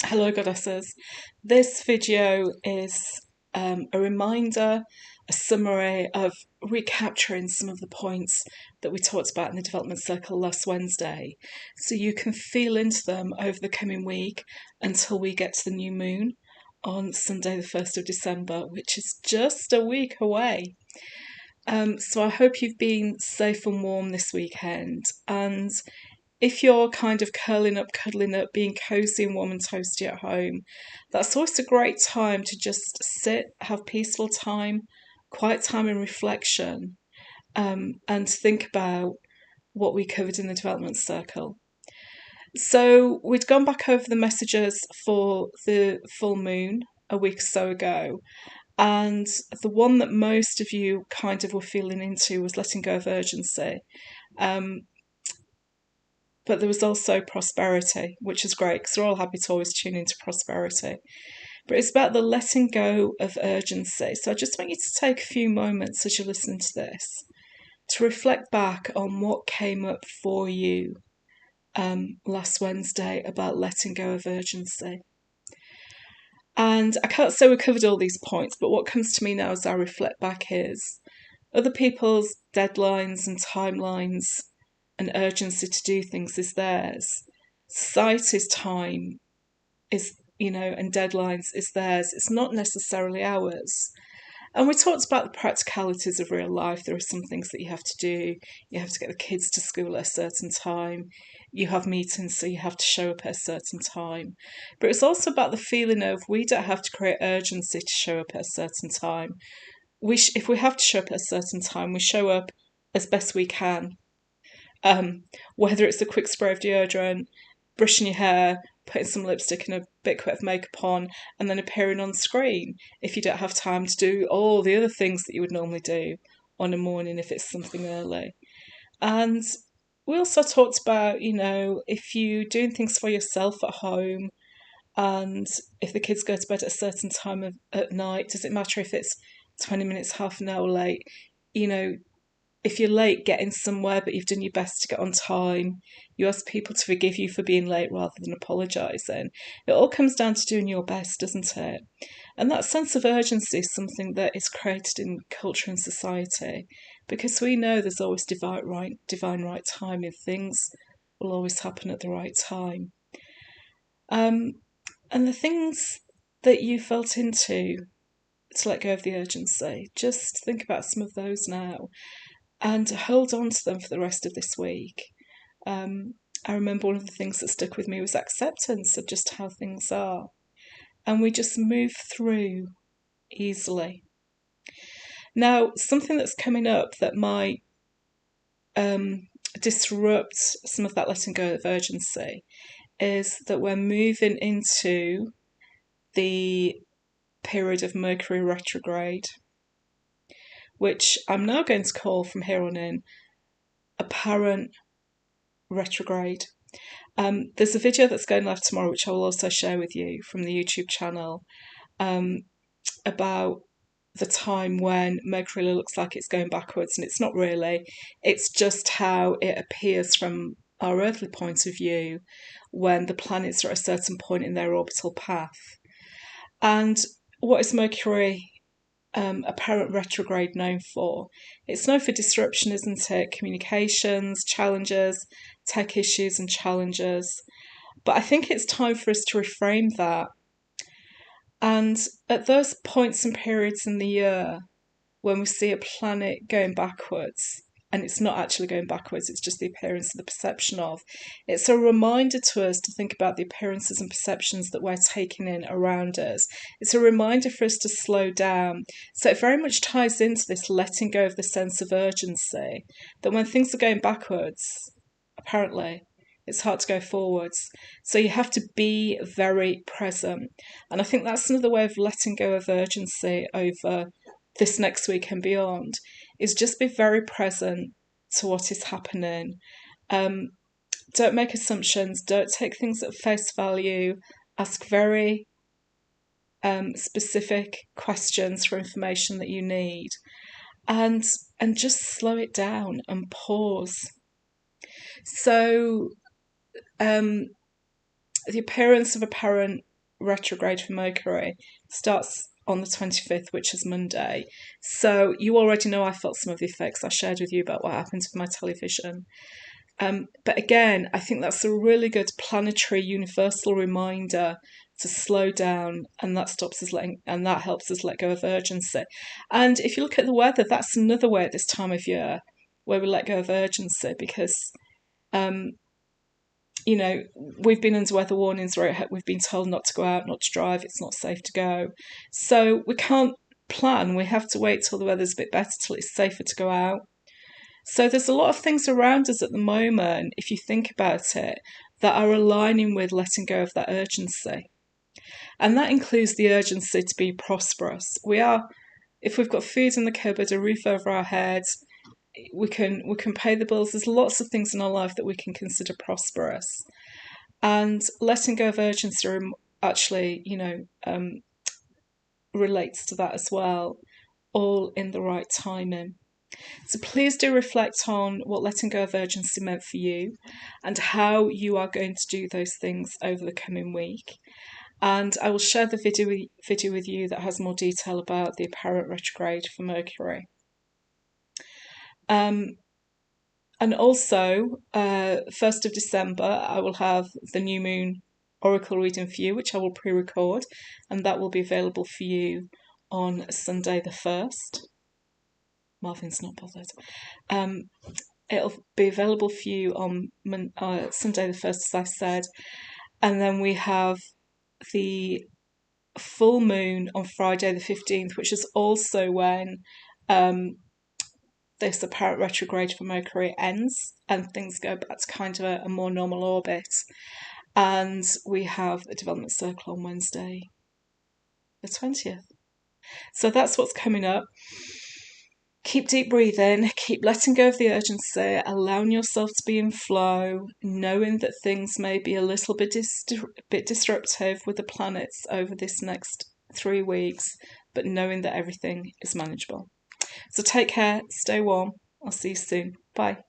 Hello, goddesses. This video is a reminder, a summary of recapturing some of the points that we talked about in the development circle last Wednesday, so you can feel into them over the coming week until we get to the new moon on Sunday, the 1st of December, which is just a week away. So I hope you've been safe and warm this weekend, and if you're kind of curling up, cuddling up, being cozy and warm and toasty at home, that's always a great time to just sit, have peaceful time, quiet time and reflection, and think about what we covered in the development circle. So we'd gone back over the messages for the full moon a week or so ago, and the one that most of you kind of were feeling into was letting go of urgency. But there was also prosperity, which is great because we're all happy to always tune into prosperity. But it's about the letting go of urgency. So I just want you to take a few moments as you listen to this to reflect back on what came up for you last Wednesday about letting go of urgency. And I can't say we covered all these points, but what comes to me now as I reflect back is other people's deadlines and timelines and urgency to do things is theirs. Society's time is, and deadlines is theirs. It's not necessarily ours. And we talked about the practicalities of real life. There are some things that you have to do. You have to get the kids to school at a certain time. You have meetings, so you have to show up at a certain time. But it's also about the feeling of we don't have to create urgency to show up at a certain time. If we have to show up at a certain time, we show up as best we can. Whether it's a quick spray of deodorant, brushing your hair, putting some lipstick and a bit of makeup on, and then appearing on screen if you don't have time to do all the other things that you would normally do on a morning if it's something early. And we also talked about, if you're doing things for yourself at home and if the kids go to bed at a certain time at night, does it matter if it's 20 minutes, half an hour late? If you're late getting somewhere but you've done your best to get on time, you ask people to forgive you for being late rather than apologising. It all comes down to doing your best, doesn't it? And that sense of urgency is something that is created in culture and society because we know there's always divine right timing. Things will always happen at the right time. And the things that you felt into to let go of the urgency, just think about some of those now and hold on to them for the rest of this week. I remember one of the things that stuck with me was acceptance of just how things are. And we just move through easily. Now, something that's coming up that might disrupt some of that letting go of urgency is that we're moving into the period of Mercury retrograde, which I'm now going to call from here on in apparent retrograde. There's a video that's going live tomorrow, which I will also share with you from the YouTube channel, about the time when Mercury looks like it's going backwards, and it's not really. It's just how it appears from our earthly point of view when the planets are at a certain point in their orbital path. And what is Mercury apparent retrograde known for? It's known for disruption, isn't it? Communications, challenges, tech issues and challenges. But I think it's time for us to reframe that. And at those points and periods in the year when we see a planet going backwards, and it's not actually going backwards, it's just the appearance of the perception of, it's a reminder to us to think about the appearances and perceptions that we're taking in around us. It's a reminder for us to slow down. So it very much ties into this letting go of the sense of urgency, that when things are going backwards, apparently, it's hard to go forwards. So you have to be very present. And I think that's another way of letting go of urgency over this next week and beyond, is just be very present to what is happening. Don't make assumptions. Don't take things at face value. Ask very specific questions for information that you need. And just slow it down and pause. So the appearance of apparent retrograde for Mercury starts on the 25th, which is Monday. So you already know I felt some of the effects. I shared with you about what happens with my television. But again, I think that's a really good planetary universal reminder to slow down, and that helps us let go of urgency. And if you look at the weather, that's another way at this time of year where we let go of urgency, because we've been under weather warnings where we've been told not to go out, not to drive, it's not safe to go. So we can't plan. We have to wait till the weather's a bit better, till it's safer to go out. So there's a lot of things around us at the moment, if you think about it, that are aligning with letting go of that urgency. And that includes the urgency to be prosperous. If we've got food in the cupboard, a roof over our heads, we can pay the bills. There's lots of things in our life that we can consider prosperous. And letting go of urgency actually, relates to that as well, all in the right timing. So please do reflect on what letting go of urgency meant for you and how you are going to do those things over the coming week. And I will share the video with you that has more detail about the apparent retrograde for Mercury. And also, 1st of December, I will have the new moon oracle reading for you, which I will pre-record, and that will be available for you on Sunday the 1st. Marvin's not bothered. It'll be available for you on Sunday the 1st, as I said. And then we have the full moon on Friday the 15th, which is also when this apparent retrograde for Mercury ends and things go back to kind of a more normal orbit. And we have a development circle on Wednesday the 20th. So that's what's coming up. Keep deep breathing, keep letting go of the urgency, allowing yourself to be in flow, knowing that things may be a little bit disruptive with the planets over this next 3 weeks, but knowing that everything is manageable. So take care, stay warm, I'll see you soon. Bye.